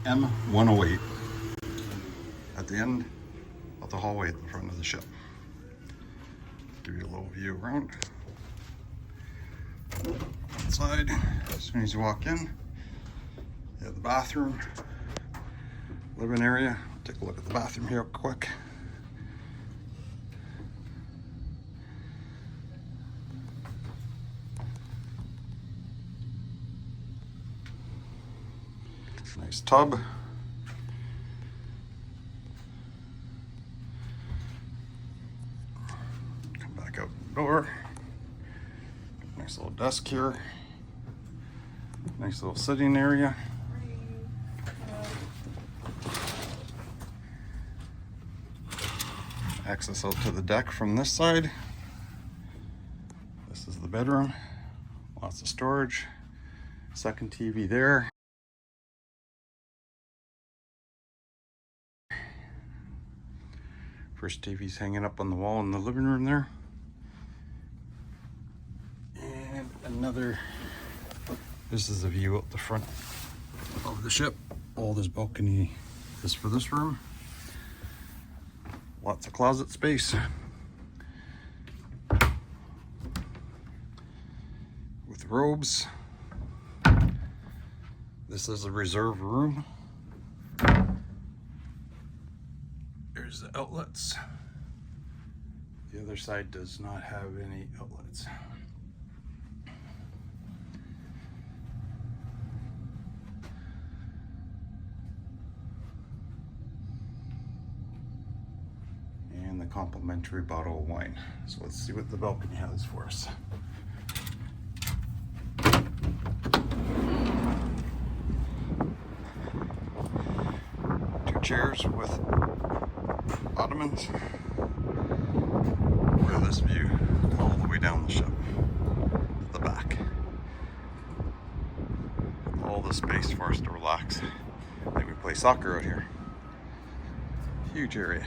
M108 at the end of the hallway at the front of the ship. Give you a little view around. Outside, as soon as you walk in, you have the bathroom, living area. Take a look at the bathroom here real quick. Nice tub. Come back out the door. Nice little desk here. Nice little sitting area. Access out to the deck from this side. This is the bedroom. Lots of storage. Second TV there. First TV's hanging up on the wall in the living room there. And another, this is a view out the front of the ship. All this balcony is for this room. Lots of closet space. With robes. This is a reserve room. There's the outlets. The other side does not have any outlets. And the complimentary bottle of wine. So let's see what the balcony has for us. Two chairs with ottomans. Look at this view all the way down the ship to the back. All the space for us to relax. Like we play soccer out here. Huge area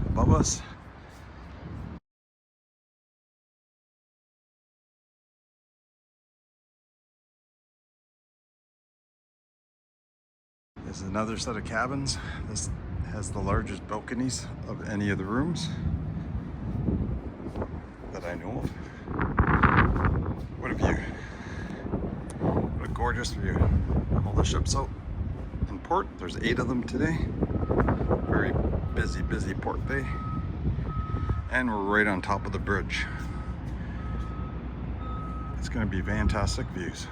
above us. There's another set of cabins. This has the largest balconies of any of the rooms that I know of. What a view. What a gorgeous view. All the ships out in port. There's 8 of them today. Very busy port bay. And we're right on top of the bridge. It's going to be fantastic views.